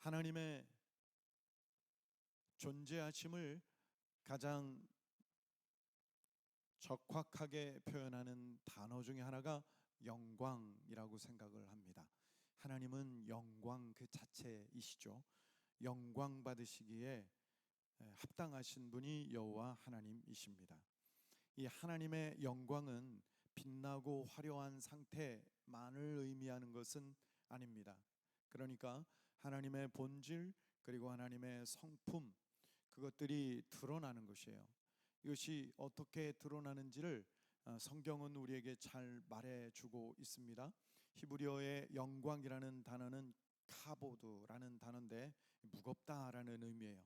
하나님의 존재하심을 가장 적확하게 표현하는 단어 중에 하나가 영광이라고 생각을 합니다. 하나님은 영광 그 자체이시죠. 영광 받으시기에 합당하신 분이 여호와 하나님이십니다. 이 하나님의 영광은 빛나고 화려한 상태만을 의미하는 것은 아닙니다. 그러니까 하나님의 본질 그리고 하나님의 성품, 그것들이 드러나는 것이에요. 이것이 어떻게 드러나는지를 성경은 우리에게 잘 말해주고 있습니다. 히브리어의 영광이라는 단어는 카보드라는 단어인데 무겁다라는 의미예요.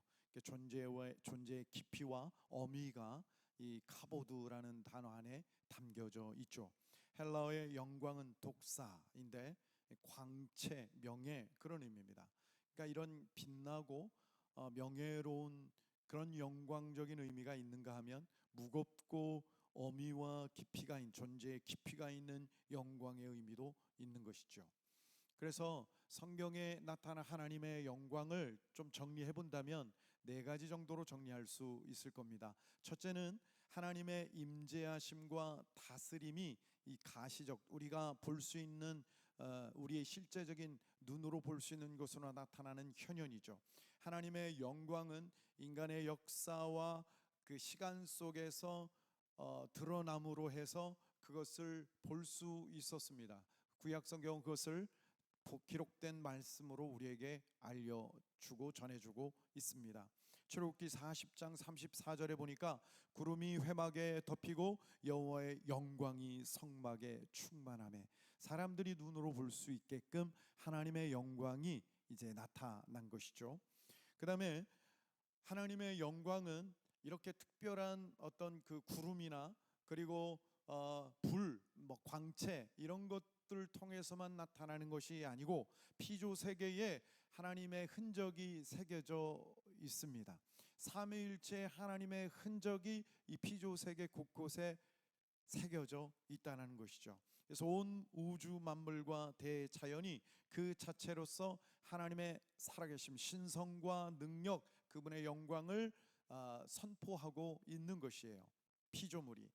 존재의 깊이와 어미가 이 카보드라는 단어 안에 담겨져 있죠. 헬라어의 영광은 독사인데 광채, 명예 그런 의미입니다. 그러니까 이런 빛나고 명예로운 그런 영광적인 의미가 있는가 하면 무겁고 어미와 깊이가 있는, 존재의 깊이가 있는 영광의 의미도 있는 것이죠. 그래서 성경에 나타난 하나님의 영광을 좀 정리해 본다면 4가지 정도로 정리할 수 있을 겁니다. 첫째는 하나님의 임재하심과 다스림이 이 가시적, 우리가 볼 수 있는 우리의 실제적인 눈으로 볼 수 있는 것으로 나타나는 현현이죠. 하나님의 영광은 인간의 역사와 그 시간 속에서 드러남으로 해서 그것을 볼 수 있었습니다. 구약 성경은 그것을 기록된 말씀으로 우리에게 알려주고 전해주고 있습니다. 출애굽기 40장 34절에 보니까 구름이 회막에 덮이고 여호와의 영광이 성막에 충만하매, 사람들이 눈으로 볼 수 있게끔 하나님의 영광이 이제 나타난 것이죠. 그 다음에 하나님의 영광은 이렇게 특별한 어떤 그 구름이나 그리고 불, 광채 이런 것들을 통해서만 나타나는 것이 아니고 피조 세계에 하나님의 흔적이 새겨져 있습니다. 삼위일체 하나님의 흔적이 이 피조 세계 곳곳에 새겨져 있다는 것이죠. 그래서 온 우주 만물과 대자연이 그 자체로서 하나님의 살아계심, 신성과 능력, 그분의 영광을 선포하고 있는 것이에요. 피조물이.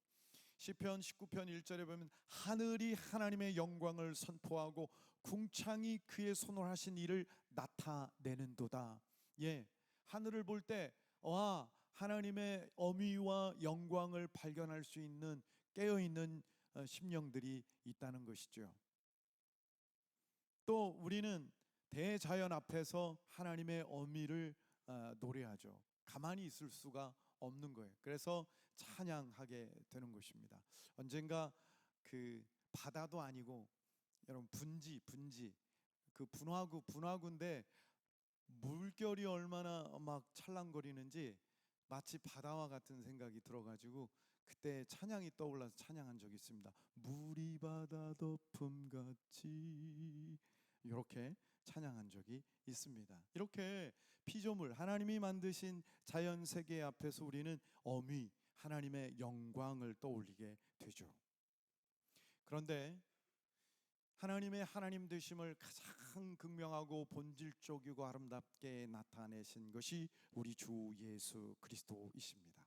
시편 19편 1절에 보면 하늘이 하나님의 영광을 선포하고 궁창이 그의 손으로 하신 일을 나타내는도다. 예, 하늘을 볼 때 와, 하나님의 어미와 영광을 발견할 수 있는 깨어있는 심령들이 있다는 것이죠. 또 우리는 대자연 앞에서 하나님의 어미를 노래하죠. 가만히 있을 수가 없는 거예요. 그래서 찬양하게 되는 것입니다. 언젠가 그 바다도 아니고 여러분 분지 그 분화구인데 물결이 얼마나 막 찰랑거리는지 마치 바다와 같은 생각이 들어가지고 그때 찬양이 떠올라서 찬양한 적이 있습니다. 물이 바다 덮음같이 이렇게 찬양한 적이 있습니다. 이렇게 피조물, 하나님이 만드신 자연 세계 앞에서 우리는 어미, 하나님의 영광을 떠올리게 되죠. 그런데 하나님의 하나님 되심을 가장 극명하고 본질적이고 아름답게 나타내신 것이 우리 주 예수 그리스도이십니다.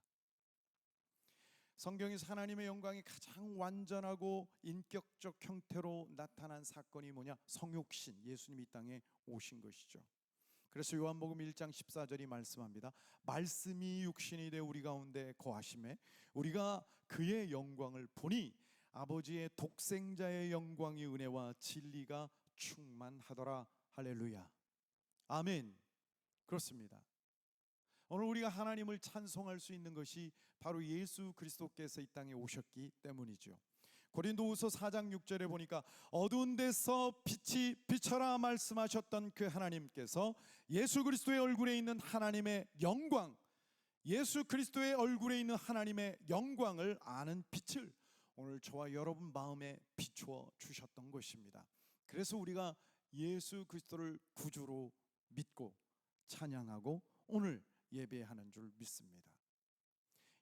성경에서 하나님의 영광이 가장 완전하고 인격적 형태로 나타난 사건이 뭐냐? 성육신, 예수님이 이 땅에 오신 것이죠. 그래서 요한복음 1장 14절이 말씀합니다. 말씀이 육신이 되어 우리 가운데 거하심에 우리가 그의 영광을 보니 아버지의 독생자의 영광이 은혜와 진리가 충만하더라. 할렐루야. 아멘. 그렇습니다. 오늘 우리가 하나님을 찬송할 수 있는 것이 바로 예수 그리스도께서 이 땅에 오셨기 때문이죠. 고린도후서 4장 6절에 보니까 어두운 데서 빛이 비쳐라 말씀하셨던 그 하나님께서 예수 그리스도의 얼굴에 있는 하나님의 영광, 예수 그리스도의 얼굴에 있는 하나님의 영광을 아는 빛을 오늘 저와 여러분 마음에 비추어 주셨던 것입니다. 그래서 우리가 예수 그리스도를 구주로 믿고 찬양하고 오늘 예배하는 줄 믿습니다.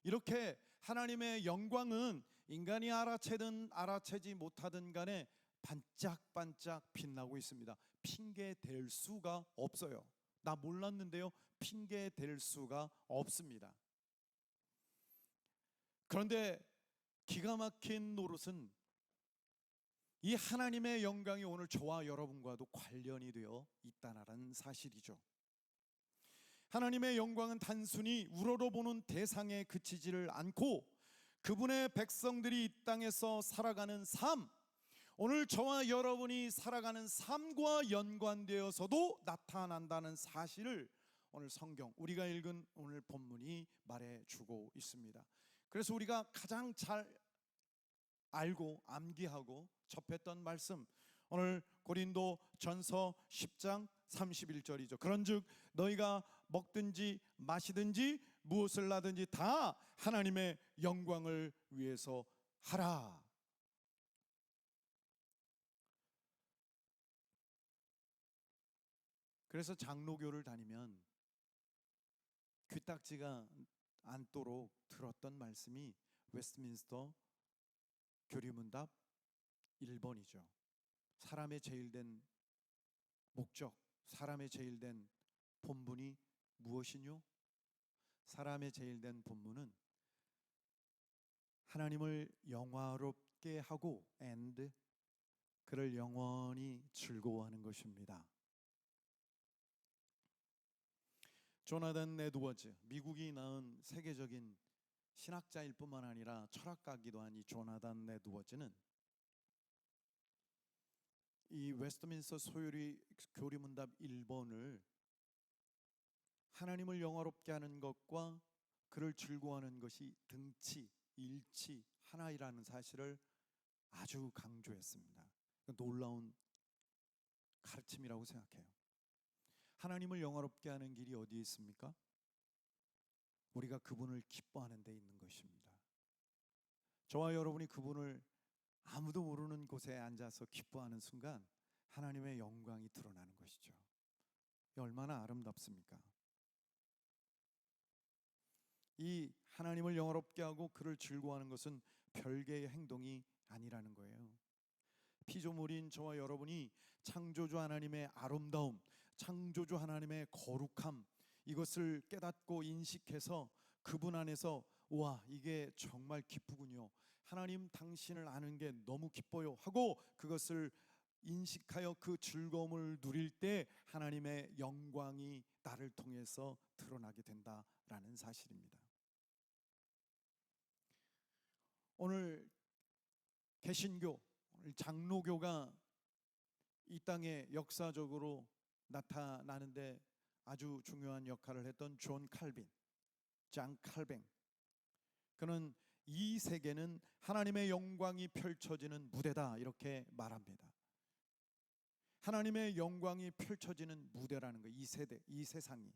이렇게 하나님의 영광은 인간이 알아채든 알아채지 못하든 간에 반짝반짝 빛나고 있습니다. 핑계 댈 수가 없어요. 나 몰랐는데요, 핑계 댈 수가 없습니다. 그런데 기가 막힌 노릇은 이 하나님의 영광이 오늘 저와 여러분과도 관련이 되어 있다는 사실이죠. 하나님의 영광은 단순히 우러러보는 대상에 그치지를 않고 그분의 백성들이 이 땅에서 살아가는 삶, 오늘 저와 여러분이 살아가는 삶과 연관되어서도 나타난다는 사실을 오늘 성경, 우리가 읽은 오늘 본문이 말해주고 있습니다. 그래서 우리가 가장 잘 알고 암기하고 접했던 말씀, 오늘 고린도 전서 10장 31절이죠. 그런즉 너희가 먹든지 마시든지 무엇을 하든지 다 하나님의 영광을 위해서 하라. 그래서 장로교를 다니면 귀딱지가 않도록 들었던 말씀이 웨스트민스터 교리문답 1번이죠. 사람의 제일된 목적, 사람의 제일된 본분이 무엇이뇨? 사람의 제일된 본분은 하나님을 영화롭게 하고 and 그를 영원히 즐거워하는 것입니다. 조나단 에드워즈, 미국이 낳은 세계적인 신학자일 뿐만 아니라 철학가기도 한 이 조나단 에드워즈는 이 웨스트민스터 소요리 교리문답 1번을 하나님을 영화롭게 하는 것과 그를 즐거워하는 것이 등치, 일치, 하나이라는 사실을 아주 강조했습니다. 놀라운 가르침이라고 생각해요. 하나님을 영화롭게 하는 길이 어디에 있습니까? 우리가 그분을 기뻐하는 데 있는 것입니다. 저와 여러분이 그분을 아무도 모르는 곳에 앉아서 기뻐하는 순간 하나님의 영광이 드러나는 것이죠. 얼마나 아름답습니까? 이 하나님을 영화롭게 하고 그를 즐거워하는 것은 별개의 행동이 아니라는 거예요. 피조물인 저와 여러분이 창조주 하나님의 아름다움, 창조주 하나님의 거룩함, 이것을 깨닫고 인식해서 그분 안에서 와, 이게 정말 기쁘군요, 하나님 당신을 아는 게 너무 기뻐요 하고 그것을 인식하여 그 즐거움을 누릴 때 하나님의 영광이 나를 통해서 드러나게 된다라는 사실입니다. 오늘 개신교, 장로교가 이 땅에 역사적으로 나타나는데 아주 중요한 역할을 했던 존 칼빈, 장 칼뱅, 그는 이 세계는 하나님의 영광이 펼쳐지는 무대다 이렇게 말합니다. 하나님의 영광이 펼쳐지는 무대라는 거예요. 이 세대, 이 세상이.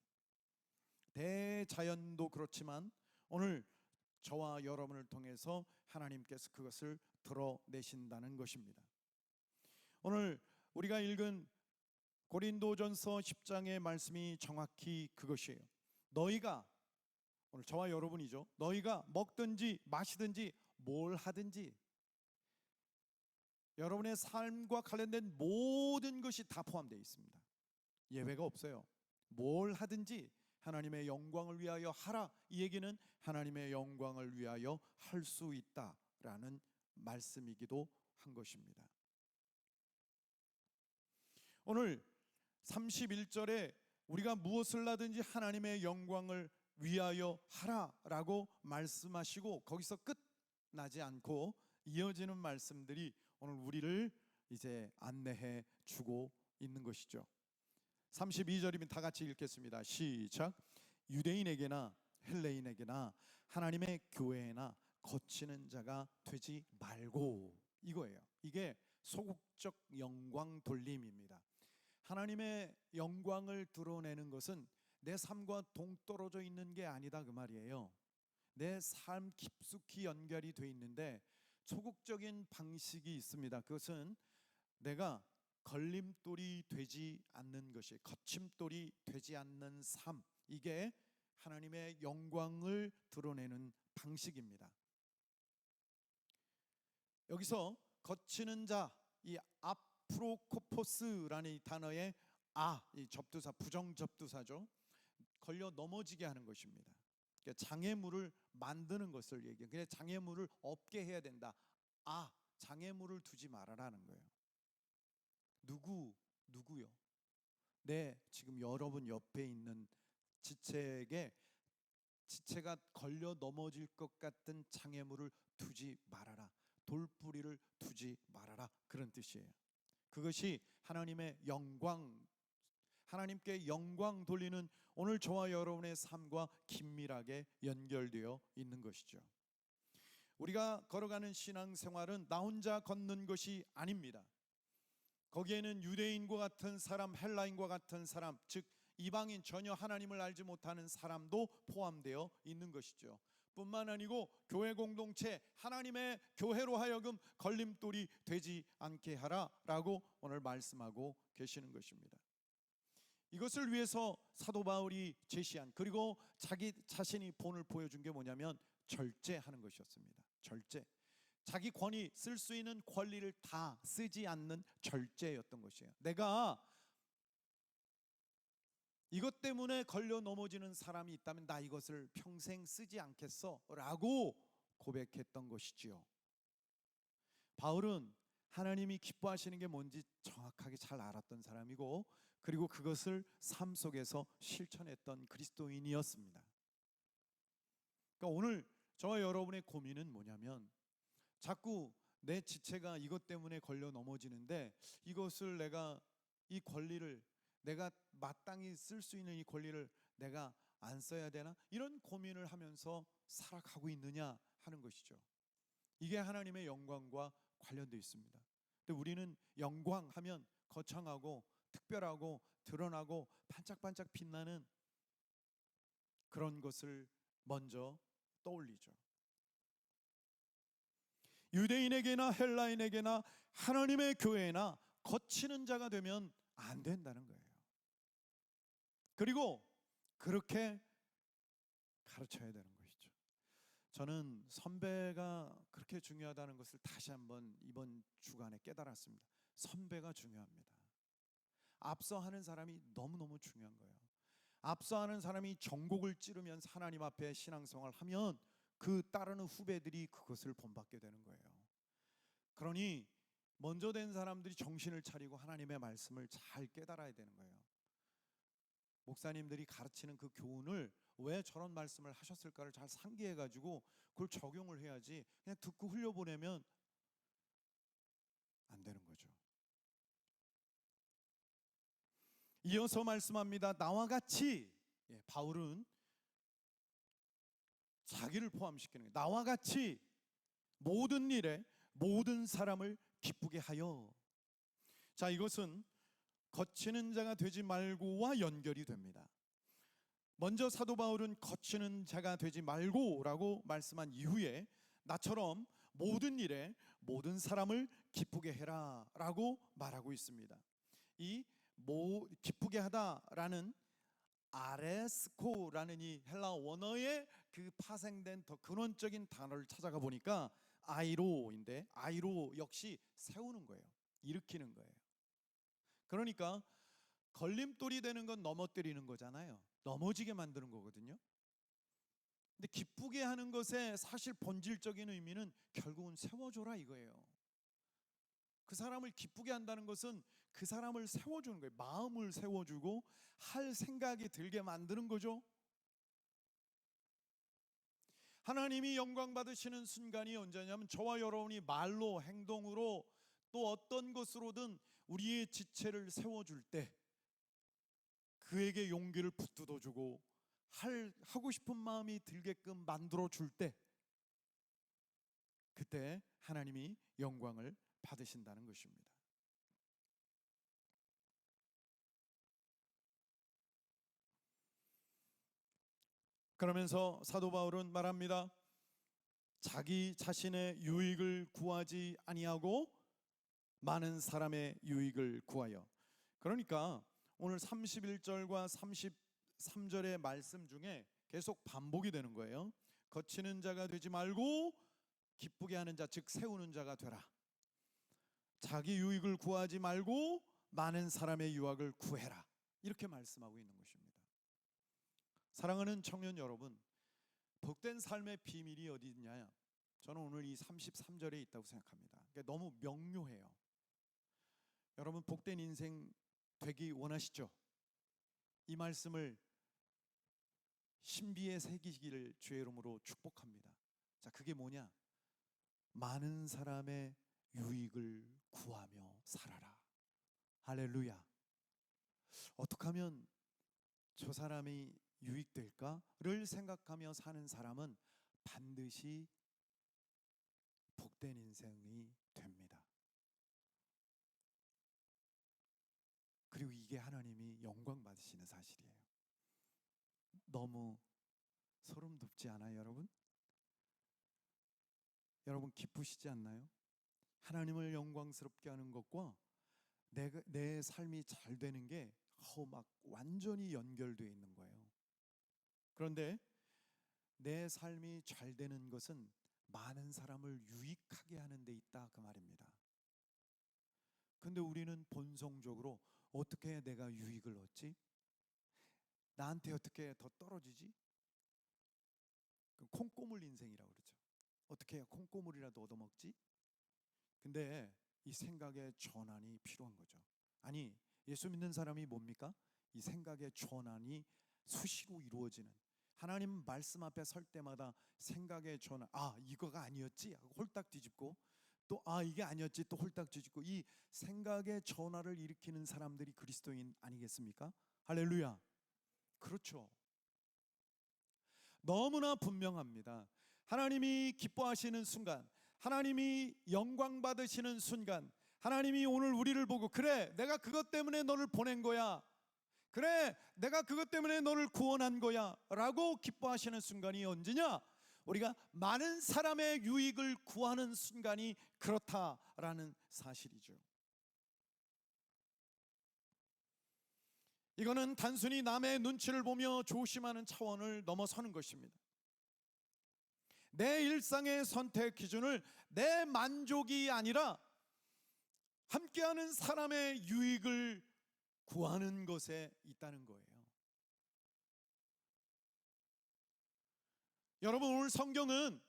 대자연도 그렇지만 오늘 저와 여러분을 통해서 하나님께서 그것을 드러내신다는 것입니다. 오늘 우리가 읽은 고린도전서 10장의 말씀이 정확히 그것이에요. 너희가, 오늘 저와 여러분이죠, 너희가 먹든지 마시든지 뭘 하든지 여러분의 삶과 관련된 모든 것이 다 포함되어 있습니다. 예외가 없어요. 뭘 하든지 하나님의 영광을 위하여 하라. 이 얘기는 하나님의 영광을 위하여 할 수 있다라는 말씀이기도 한 것입니다. 오늘 31절에 우리가 무엇을 하든지 하나님의 영광을 위하여 하라라고 말씀하시고 거기서 끝나지 않고 이어지는 말씀들이 오늘 우리를 이제 안내해 주고 있는 것이죠. 32절이면 다 같이 읽겠습니다. 시작. 유대인에게나 헬레인에게나 하나님의 교회에나 거치는 자가 되지 말고, 이거예요. 이게 소극적 영광 돌림입니다. 하나님의 영광을 드러내는 것은 내 삶과 동떨어져 있는 게 아니다 그 말이에요. 내 삶 깊숙이 연결이 돼 있는데 소극적인 방식이 있습니다. 그것은 내가 걸림돌이 되지 않는 것이, 거침돌이 되지 않는 삶, 이게 하나님의 영광을 드러내는 방식입니다. 여기서 거치는 자, 이 아프로코포스라는 이 단어의 이 접두사, 부정 접두사죠. 걸려 넘어지게 하는 것입니다. 그러니까 장애물을 만드는 것을 얘기해요. 그냥 장애물을 없게 해야 된다. 장애물을 두지 말아라는 거예요. 누구요? 지금 여러분 옆에 있는 지체가 걸려 넘어질 것 같은 장애물을 두지 말아라. 돌뿌리를 두지 말아라. 그런 뜻이에요. 그것이 하나님께 영광 돌리는 오늘 저와 여러분의 삶과 긴밀하게 연결되어 있는 것이죠. 우리가 걸어가는 신앙생활은 나 혼자 걷는 것이 아닙니다. 거기에는 유대인과 같은 사람, 헬라인과 같은 사람, 즉 이방인, 전혀 하나님을 알지 못하는 사람도 포함되어 있는 것이죠. 뿐만 아니고 교회 공동체, 하나님의 교회로 하여금 걸림돌이 되지 않게 하라라고 오늘 말씀하고 계시는 것입니다. 이것을 위해서 사도 바울이 제시한, 그리고 자기 자신이 본을 보여준 게 뭐냐면 절제하는 것이었습니다. 절제. 자기 권위, 쓸 수 있는 권리를 다 쓰지 않는 절제였던 것이에요. 내가 이것 때문에 걸려 넘어지는 사람이 있다면 나 이것을 평생 쓰지 않겠어 라고 고백했던 것이지요. 바울은 하나님이 기뻐하시는 게 뭔지 정확하게 잘 알았던 사람이고, 그리고 그것을 삶 속에서 실천했던 그리스도인이었습니다. 그러니까 오늘 저와 여러분의 고민은 뭐냐면, 자꾸 내 지체가 이것 때문에 걸려 넘어지는데 이것을 이 권리를 내가 마땅히 쓸 수 있는 이 권리를 내가 안 써야 되나? 이런 고민을 하면서 살아가고 있느냐 하는 것이죠. 이게 하나님의 영광과 관련되어 있습니다. 근데 우리는 영광하면 거창하고 특별하고 드러나고 반짝반짝 빛나는 그런 것을 먼저 떠올리죠. 유대인에게나 헬라인에게나 하나님의 교회나 거치는 자가 되면 안 된다는 거예요. 그리고 그렇게 가르쳐야 되는 것이죠. 저는 선배가 그렇게 중요하다는 것을 다시 한번 이번 주간에 깨달았습니다. 선배가 중요합니다. 앞서 하는 사람이 너무너무 중요한 거예요. 앞서 하는 사람이 전곡을 찌르면서 하나님 앞에 신앙생활을 하면 그 따르는 후배들이 그것을 본받게 되는 거예요. 그러니 먼저 된 사람들이 정신을 차리고 하나님의 말씀을 잘 깨달아야 되는 거예요. 목사님들이 가르치는 그 교훈을 왜 저런 말씀을 하셨을까를 잘 상기해가지고 그걸 적용을 해야지, 그냥 듣고 흘려보내면 안 되는 거죠. 이어서 말씀합니다. 나와 같이, 바울은 자기를 포함시키는 거예요. 나와 같이 모든 일에 모든 사람을 기쁘게 하여. 자, 이것은 거치는 자가 되지 말고와 연결이 됩니다. 먼저 사도 바울은 거치는 자가 되지 말고라고 말씀한 이후에 나처럼 모든 일에 모든 사람을 기쁘게 해라 라고 말하고 있습니다. 이 기쁘게 하다라는 아레스코라는 이 헬라 원어의 그 파생된 더 근원적인 단어를 찾아가 보니까 아이로인데, 아이로 역시 세우는 거예요. 일으키는 거예요. 그러니까 걸림돌이 되는 건 넘어뜨리는 거잖아요. 넘어지게 만드는 거거든요. 근데 기쁘게 하는 것의 사실 본질적인 의미는 결국은 세워줘라 이거예요. 그 사람을 기쁘게 한다는 것은 그 사람을 세워주는 거예요. 마음을 세워주고 할 생각이 들게 만드는 거죠. 하나님이 영광 받으시는 순간이 언제냐면, 저와 여러분이 말로, 행동으로, 또 어떤 것으로든 우리의 지체를 세워줄 때, 그에게 용기를 붙들어주고 하고 싶은 마음이 들게끔 만들어줄 때, 그때 하나님이 영광을 받으신다는 것입니다. 그러면서 사도 바울은 말합니다. 자기 자신의 유익을 구하지 아니하고 많은 사람의 유익을 구하여. 그러니까 오늘 31절과 33절의 말씀 중에 계속 반복이 되는 거예요. 거치는 자가 되지 말고 기쁘게 하는 자, 즉 세우는 자가 되라. 자기 유익을 구하지 말고 많은 사람의 유혹을 구해라, 이렇게 말씀하고 있는 것입니다. 사랑하는 청년 여러분, 복된 삶의 비밀이 어디 있냐? 저는 오늘 이 33절에 있다고 생각합니다. 그러니까 너무 명료해요. 여러분, 복된 인생 되기 원하시죠? 이 말씀을 신비에 새기기를 주의 이름으로 축복합니다. 자, 그게 뭐냐? 많은 사람의 유익을 구하며 살아라. 할렐루야. 어떻게 하면 저 사람이 유익될까를 생각하며 사는 사람은 반드시 복된 인생이 됩니다. 그리고 이게 하나님이 영광 받으시는 사실이에요. 너무 소름 돋지 않아요, 여러분? 여러분 기쁘시지 않나요? 하나님을 영광스럽게 하는 것과 내 삶이 잘 되는 게 막 완전히 연결되어 있는 거예요. 그런데 내 삶이 잘 되는 것은 많은 사람을 유익하게 하는 데 있다, 그 말입니다. 근데 우리는 본성적으로 어떻게 해야 내가 유익을 얻지? 나한테 어떻게 더 떨어지지? 콩고물 인생이라고 그러죠. 어떻게 해야 콩고물이라도 얻어먹지? 근데 이 생각의 전환이 필요한 거죠. 아니, 예수 믿는 사람이 뭡니까? 이 생각의 전환이 수시로 이루어지는, 하나님 말씀 앞에 설 때마다 생각의 전환, 이거가 아니었지 하고 홀딱 뒤집고, 또 이게 아니었지 또 홀딱 뒤집고, 이 생각의 전환을 일으키는 사람들이 그리스도인 아니겠습니까? 할렐루야. 그렇죠. 너무나 분명합니다. 하나님이 기뻐하시는 순간, 하나님이 영광 받으시는 순간, 하나님이 오늘 우리를 보고 그래, 내가 그것 때문에 너를 보낸 거야, 그래, 내가 그것 때문에 너를 구원한 거야 라고 기뻐하시는 순간이 언제냐? 우리가 많은 사람의 유익을 구하는 순간이 그렇다라는 사실이죠. 이거는 단순히 남의 눈치를 보며 조심하는 차원을 넘어서는 것입니다. 내 일상의 선택 기준을 내 만족이 아니라 함께하는 사람의 유익을 구하는 것에 있다는 거예요. 여러분, 오늘 성경은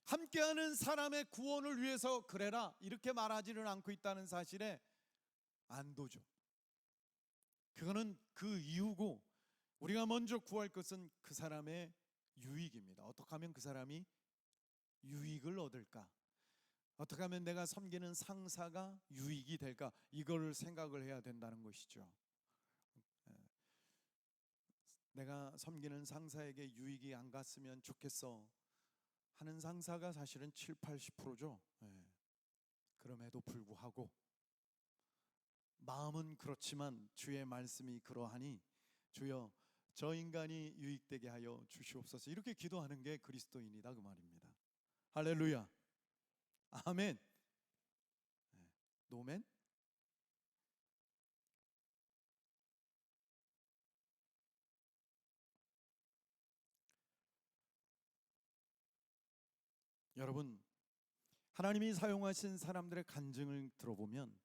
함께하는 사람의 구원을 위해서 그래라 이렇게 말하지는 않고 있다는 사실에 안도죠. 그거는 그 이유고, 우리가 먼저 구할 것은 그 사람의 유익입니다. 어떻게 하면 그 사람이 유익을 얻을까? 어떻게 하면 내가 섬기는 상사가 유익이 될까? 이걸 생각을 해야 된다는 것이죠. 내가 섬기는 상사에게 유익이 안 갔으면 좋겠어 하는 상사가 사실은 7, 80%죠. 그럼에도 불구하고 마음은 그렇지만 주의 말씀이 그러하니 주여 저 인간이 유익되게 하여 주시옵소서, 이렇게 기도하는 게 그리스도인이다, 그 말입니다. 할렐루야. 아멘. 노멘. 여러분, 하나님이 사용하신 사람들의 간증을 들어보면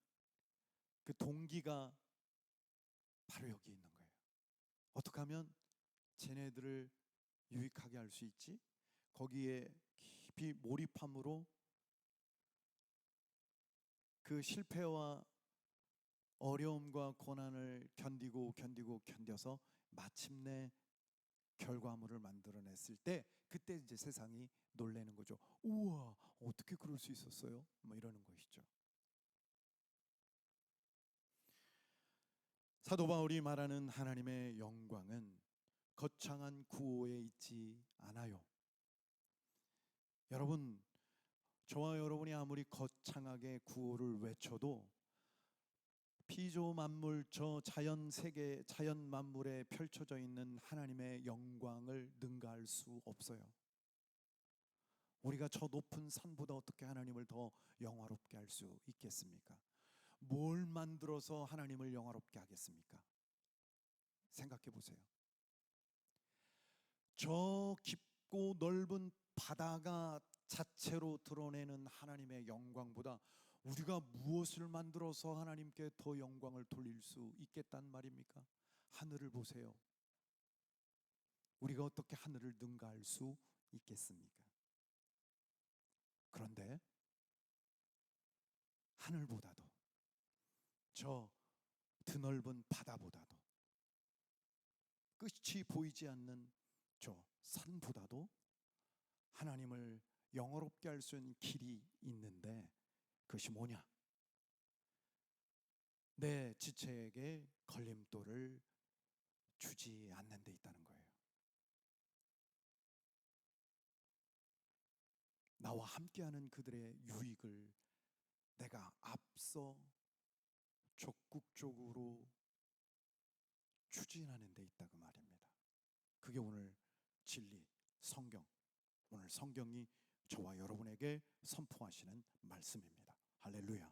그 동기가 바로 여기 있는 거예요. 어떻게 하면 쟤네들을 유익하게 할 수 있지? 거기에 깊이 몰입함으로 그 실패와 어려움과 고난을 견뎌서 마침내 결과물을 만들어냈을 때, 그때 이제 세상이 놀라는 거죠. 우와, 어떻게 그럴 수 있었어요? 뭐 이러는 것이죠. 사도 바울이 말하는 하나님의 영광은 거창한 구호에 있지 않아요. 여러분, 저와 여러분이 아무리 거창하게 구호를 외쳐도 피조 만물, 저 자연 세계, 자연 만물에 펼쳐져 있는 하나님의 영광을 능가할 수 없어요. 우리가 저 높은 산보다 어떻게 하나님을 더 영화롭게 할 수 있겠습니까? 뭘 만들어서 하나님을 영화롭게 하겠습니까? 생각해 보세요. 저 깊고 넓은 바다가 자체로 드러내는 하나님의 영광보다 우리가 무엇을 만들어서 하나님께 더 영광을 돌릴 수 있겠단 말입니까? 하늘을 보세요. 우리가 어떻게 하늘을 능가할 수 있겠습니까? 그런데 하늘보다도, 저 드넓은 바다보다도, 끝이 보이지 않는 저 산보다도 하나님을 영화롭게 할 수 있는 길이 있는데, 그것이 뭐냐? 내 지체에게 걸림돌을 주지 않는 데 있다는 거예요. 나와 함께하는 그들의 유익을 내가 앞서 적극적으로 추진하는 데 있다, 그 말입니다. 그게 오늘 진리, 성경, 오늘 성경이 저와 여러분에게 선포하시는 말씀입니다. 할렐루야.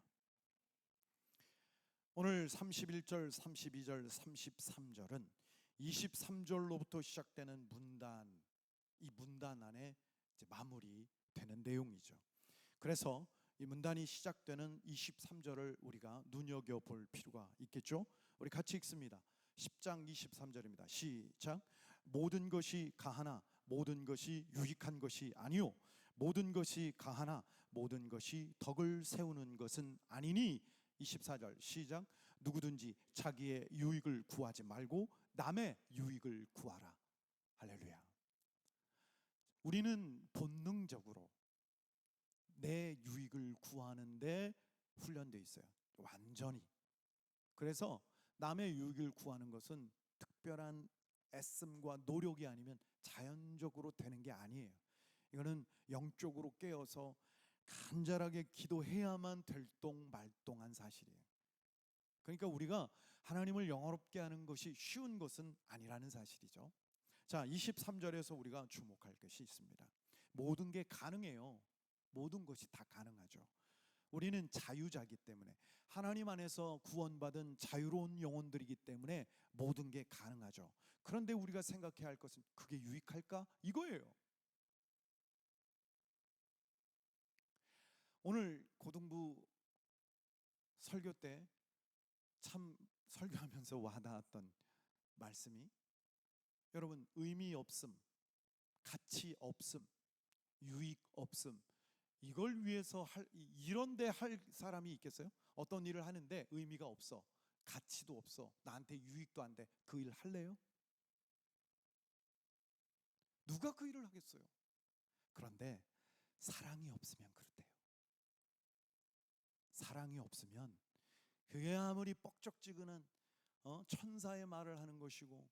오늘 31절, 32절, 33절은 23절로부터 시작되는 문단, 이 문단 안에 이제 마무리되는 내용이죠. 그래서 이 문단이 시작되는 23절을 우리가 눈여겨볼 필요가 있겠죠. 우리 같이 읽습니다. 10장 23절입니다. 시작. 모든 것이 가하나 모든 것이 유익한 것이 아니요 모든 것이 가하나 모든 것이 덕을 세우는 것은 아니니. 24절 시작. 누구든지 자기의 유익을 구하지 말고 남의 유익을 구하라. 할렐루야. 우리는 본능적으로 내 유익을 구하는데 훈련되어 있어요. 완전히. 그래서 남의 유익을 구하는 것은 특별한 애씀과 노력이 아니면 자연적으로 되는 게 아니에요. 이거는 영적으로 깨어서 간절하게 기도해야만 될동말동한 사실이에요. 그러니까 우리가 하나님을 영화롭게 하는 것이 쉬운 것은 아니라는 사실이죠. 자, 23절에서 우리가 주목할 것이 있습니다. 모든 게 가능해요. 모든 것이 다 가능하죠. 우리는 자유자이기 때문에, 하나님 안에서 구원받은 자유로운 영혼들이기 때문에 모든 게 가능하죠. 그런데 우리가 생각해야 할 것은 그게 유익할까? 이거예요. 오늘 고등부 설교 때 참 설교하면서 와닿았던 말씀이, 여러분, 의미 없음, 가치 없음, 유익 없음, 이걸 위해서 이런데 할 사람이 있겠어요? 어떤 일을 하는데 의미가 없어, 가치도 없어, 나한테 유익도 안 돼, 그 일 할래요? 누가 그 일을 하겠어요? 그런데 사랑이 없으면 그렇대요. 사랑이 없으면 그게 아무리 뻑적지근한 천사의 말을 하는 것이고,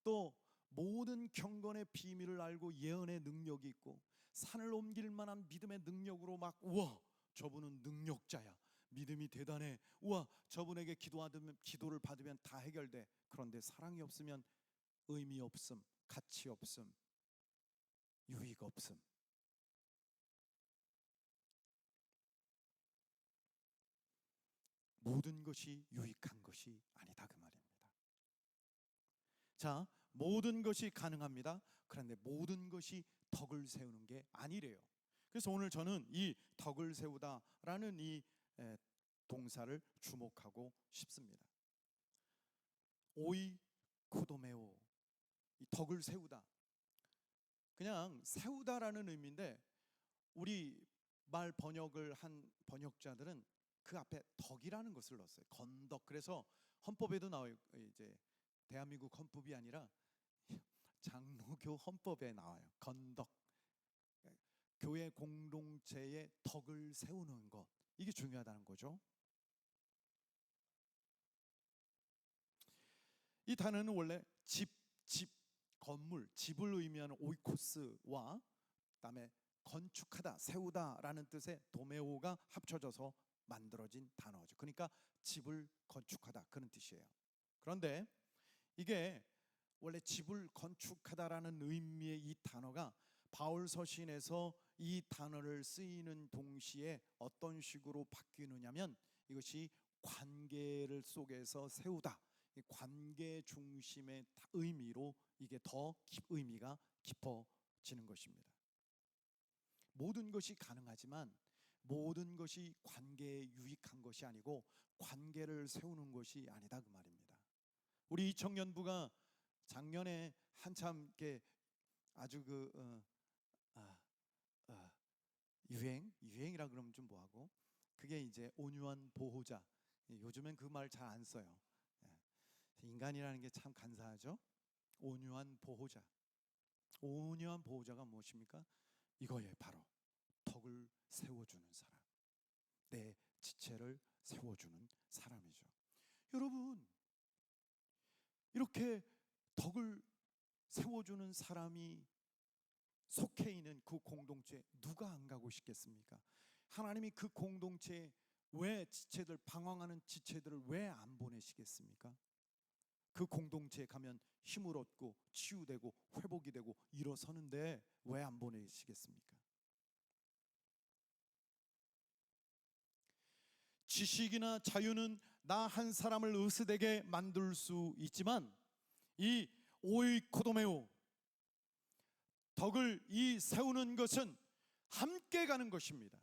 또 모든 경건의 비밀을 알고 예언의 능력이 있고 산을 옮길 만한 믿음의 능력으로 막, 우와 저분은 능력자야, 믿음이 대단해, 우와 저분에게 기도를 받으면 다 해결돼. 그런데 사랑이 없으면 의미 없음, 가치 없음, 유익 없음. 모든 것이 유익한 것이 아니다, 그 말입니다. 자, 모든 것이 가능합니다. 그런데 모든 것이 덕을 세우는 게 아니래요. 그래서 오늘 저는 이 덕을 세우다라는 이 동사를 주목하고 싶습니다. 오이 코도메오, 이 덕을 세우다, 그냥 세우다라는 의미인데, 우리 말 번역을 한 번역자들은 그 앞에 덕이라는 것을 넣었어요. 건덕. 그래서 헌법에도 나와요. 이제 대한민국 헌법이 아니라 장로교 헌법에 나와요. 건덕. 교회 공동체의 덕을 세우는 것, 이게 중요하다는 거죠. 이 단어는 원래 집, 건물, 집을 의미하는 오이코스와 그다음에 건축하다, 세우다라는 뜻의 도메오가 합쳐져서 만들어진 단어죠. 그러니까 집을 건축하다, 그런 뜻이에요. 그런데 이게 원래 집을 건축하다라는 의미의 이 단어가 바울 서신에서 이 단어를 쓰이는 동시에 어떤 식으로 바뀌느냐면, 이것이 관계를 속에서 세우다, 관계 중심의 의미로 이게 더 의미가 깊어지는 것입니다. 모든 것이 가능하지만 모든 것이 관계에 유익한 것이 아니고 관계를 세우는 것이 아니다 그 말입니다. 우리 청년부가 작년에 한참 이렇게 아주 아, 아, 유행이라 그러면 좀 뭐하고, 그게 이제 온유한 보호자. 요즘엔 그 말 잘 안 써요. 예. 인간이라는 게 참 간사하죠. 온유한 보호자. 온유한 보호자가 무엇입니까? 이거에 바로 덕을 세워주는 사람, 내 지체를 세워주는 사람이죠. 여러분, 이렇게 덕을 세워주는 사람이 속해 있는 그 공동체 누가 안 가고 싶겠습니까? 하나님이 그 공동체에 왜 지체들, 방황하는 지체들을 왜 안 보내시겠습니까? 그 공동체에 가면 힘을 얻고 치유되고 회복이 되고 일어서는데 왜 안 보내시겠습니까? 지식이나 자유는 나 한 사람을 으스대게 만들 수 있지만 이 오이코도메오, 덕을 세우는 것은 함께 가는 것입니다.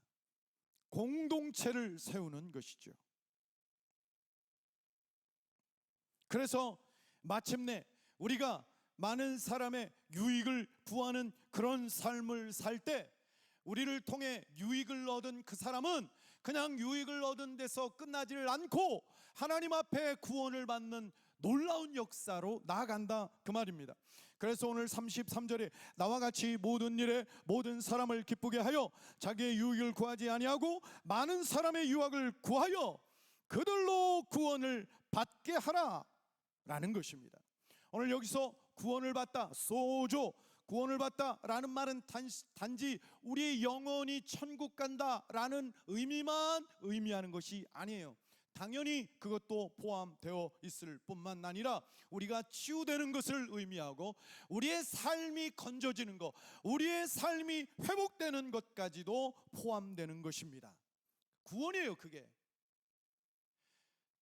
공동체를 세우는 것이죠. 그래서 마침내 우리가 많은 사람의 유익을 구하는 그런 삶을 살 때, 우리를 통해 유익을 얻은 그 사람은 그냥 유익을 얻은 데서 끝나지를 않고 하나님 앞에 구원을 받는 놀라운 역사로 나아간다 그 말입니다. 그래서 오늘 33절에 나와 같이 모든 일에 모든 사람을 기쁘게 하여 자기의 유익을 구하지 아니하고 많은 사람의 유익을 구하여 그들로 구원을 받게 하라 라는 것입니다. 오늘 여기서 구원을 받다, 소조, 구원을 받다라는 말은 단지 우리의 영혼이 천국 간다라는 의미만 의미하는 것이 아니에요. 당연히 그것도 포함되어 있을 뿐만 아니라 우리가 치유되는 것을 의미하고 우리의 삶이 건져지는 것, 우리의 삶이 회복되는 것까지도 포함되는 것입니다. 구원이에요. 그게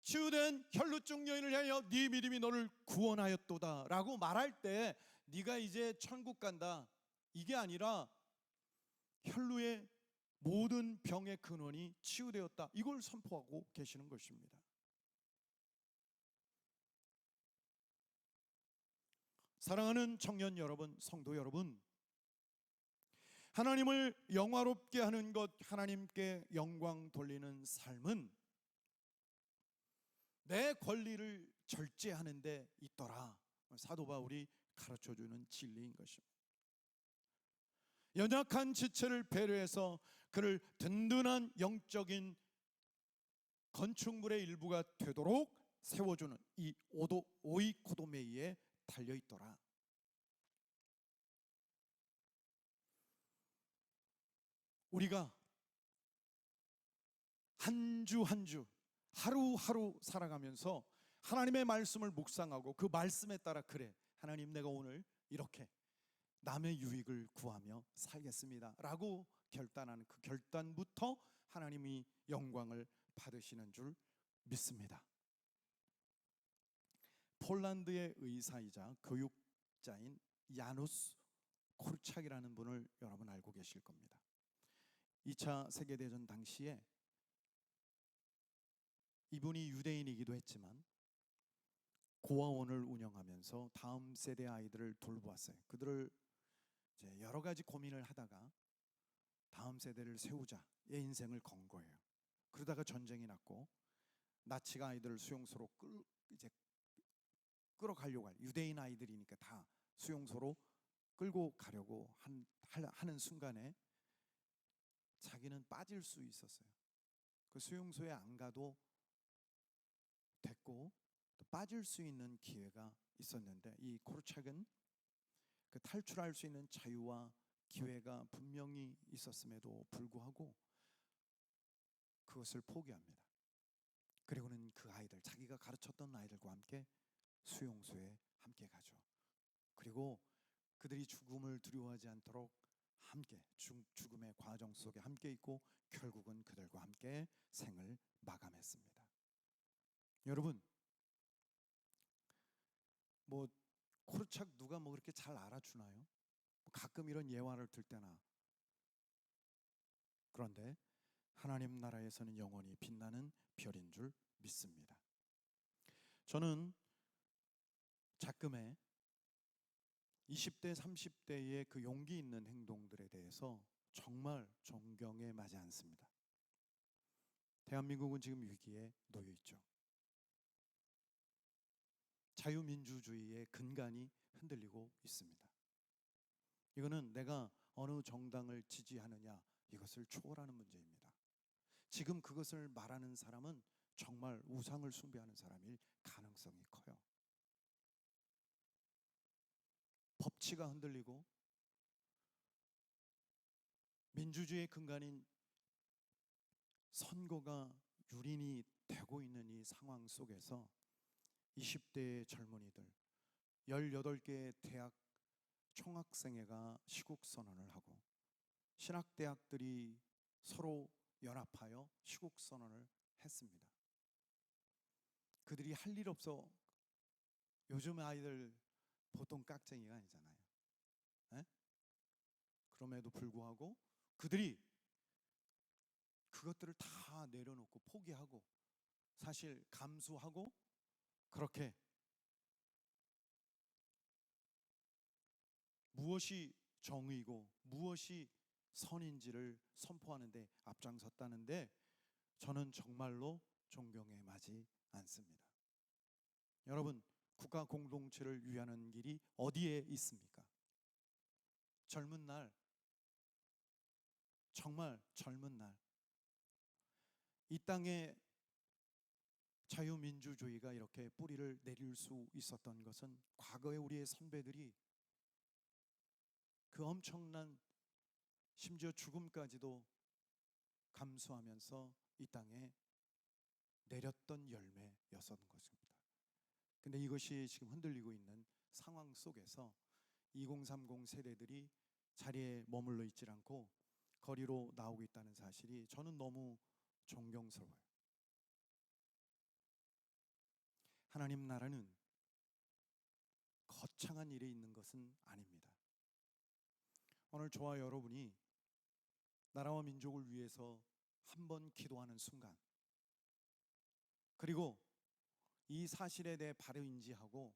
치유된 혈루증 여인을 향하여 네 믿음이 너를 구원하였도다 라고 말할 때 네가 이제 천국 간다, 이게 아니라 혈루의 모든 병의 근원이 치유되었다, 이걸 선포하고 계시는 것입니다. 사랑하는 청년 여러분, 성도 여러분, 하나님을 영화롭게 하는 것, 하나님께 영광 돌리는 삶은 내 권리를 절제하는 데 있더라, 사도 바울이 가르쳐주는 진리인 것입니다. 연약한 지체를 배려해서 그를 든든한 영적인 건축물의 일부가 되도록 세워주는 이 오이코도메이에 달려있더라. 우리가 한 주 한 주 하루하루 살아가면서 하나님의 말씀을 묵상하고 그 말씀에 따라, 그래 하나님 내가 오늘 이렇게 남의 유익을 구하며 살겠습니다 라고 결단하는 그 결단부터 하나님이 영광을 받으시는 줄 믿습니다. 폴란드의 의사이자 교육자인 야누스 코르착이라는 분을 여러분 알고 계실 겁니다. 2차 세계대전 당시에 이분이 유대인이기도 했지만 고아원을 운영하면서 다음 세대 아이들을 돌보았어요. 그들을 이제 여러 가지 고민을 하다가 다음 세대를 세우자의 인생을 건 거예요. 그러다가 전쟁이 났고 나치가 아이들을 수용소로 이제 끌어가려고 유대인 아이들이니까 다 수용소로 끌고 가려고 하는 순간에 자기는 빠질 수 있었어요. 그 수용소에 안 가도 됐고 또 빠질 수 있는 기회가 있었는데, 이 코르착은 그 탈출할 수 있는 자유와 기회가 분명히 있었음에도 불구하고 그것을 포기합니다. 그리고는 그 아이들, 자기가 가르쳤던 아이들과 함께 수용소에 함께 가죠. 그리고 그들이 죽음을 두려워하지 않도록 함께 죽음의 과정 속에 함께 있고 결국은 그들과 함께 생을 마감했습니다. 여러분, 뭐 코르착 누가 뭐 그렇게 잘 알아주나요? 가끔 이런 예화를 들 때나. 그런데 하나님 나라에서는 영원히 빛나는 별인 줄 믿습니다. 저는 작금에 20대, 30대의 그 용기 있는 행동들에 대해서 정말 존경에 마지 않습니다. 대한민국은 지금 위기에 놓여 있죠. 자유민주주의의 근간이 흔들리고 있습니다. 이거는 내가 어느 정당을 지지하느냐 이것을 초월하는 문제입니다. 지금 그것을 말하는 사람은 정말 우상을 숭배하는 사람일 가능성이 커요. 법치가 흔들리고 민주주의의 근간인 선거가 유린이 되고 있는 이 상황 속에서 20대의 젊은이들 18개의 대학 총학생회가 시국선언을 하고 신학대학들이 서로 연합하여 시국선언을 했습니다. 그들이 할 일 없어. 요즘 아이들 보통 깍쟁이가 아니잖아요. 에? 그럼에도 불구하고 그들이 그것들을 다 내려놓고 포기하고 사실 감수하고 그렇게 무엇이 정의고 무엇이 선인지를 선포하는 데 앞장섰다는데 저는 정말로 존경에 마지 않습니다. 여러분, 국가 공동체를 위하는 길이 어디에 있습니까? 젊은 날, 정말 젊은 날, 이 땅에 자유민주주의가 이렇게 뿌리를 내릴 수 있었던 것은 과거에 우리의 선배들이 그 엄청난 심지어 죽음까지도 감수하면서 이 땅에 내렸던 열매였었던 것입니다. 근데 이것이 지금 흔들리고 있는 상황 속에서 2030 세대들이 자리에 머물러 있질 않고 거리로 나오고 있다는 사실이 저는 너무 존경스러워요. 하나님 나라는 거창한 일에 있는 것은 아닙니다. 오늘 저와 여러분이 나라와 민족을 위해서 한번 기도하는 순간, 그리고 이 사실에 대해 바로 인지하고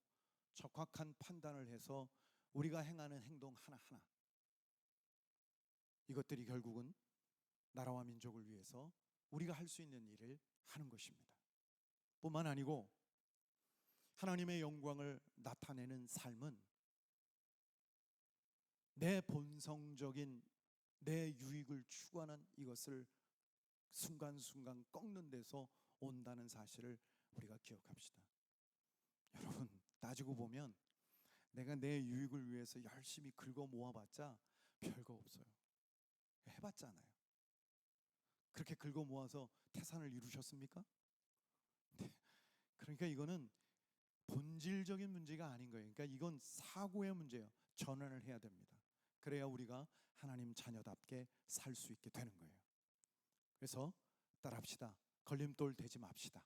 적확한 판단을 해서 우리가 행하는 행동 하나하나, 이것들이 결국은 나라와 민족을 위해서 우리가 할 수 있는 일을 하는 것입니다. 뿐만 아니고 하나님의 영광을 나타내는 삶은 내 본성적인 내 유익을 추구하는 이것을 순간순간 꺾는 데서 온다는 사실을 우리가 기억합시다. 여러분, 따지고 보면 내가 내 유익을 위해서 열심히 긁어 모아봤자 별거 없어요. 해봤잖아요. 그렇게 긁어 모아서 태산을 이루셨습니까? 네. 그러니까 이거는 본질적인 문제가 아닌 거예요. 그러니까 이건 사고의 문제예요. 전환을 해야 됩니다. 그래야 우리가 하나님 자녀답게 살 수 있게 되는 거예요. 그래서 따라합시다. 걸림돌 되지 맙시다.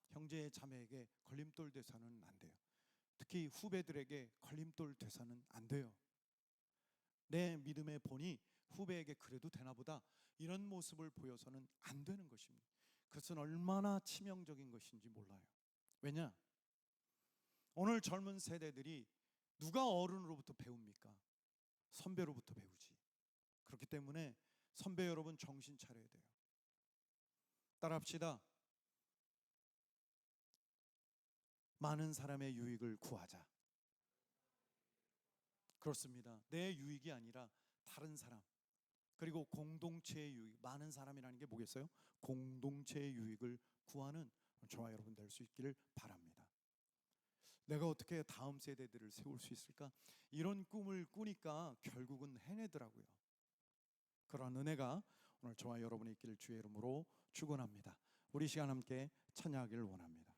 형제 자매에게 걸림돌 돼서는 안 돼요. 특히 후배들에게 걸림돌 돼서는 안 돼요. 내 믿음의 본이 후배에게 그래도 되나 보다 이런 모습을 보여서는 안 되는 것입니다. 그것은 얼마나 치명적인 것인지 몰라요. 왜냐? 오늘 젊은 세대들이 누가 어른으로부터 배웁니까? 선배로부터 배우지. 그렇기 때문에 선배 여러분 정신 차려야 돼요. 따라합시다. 많은 사람의 유익을 구하자. 그렇습니다. 내 유익이 아니라 다른 사람, 그리고 공동체의 유익. 많은 사람이라는 게 뭐겠어요? 공동체의 유익을 구하는 저와 여러분 될 수 있기를 바랍니다. 내가 어떻게 다음 세대들을 세울 수 있을까? 이런 꿈을 꾸니까 결국은 해내더라고요. 그런 은혜가 오늘 저와 여러분이 있기를 주의 이름으로 축원합니다. 우리 시간 함께 찬양하기를 원합니다.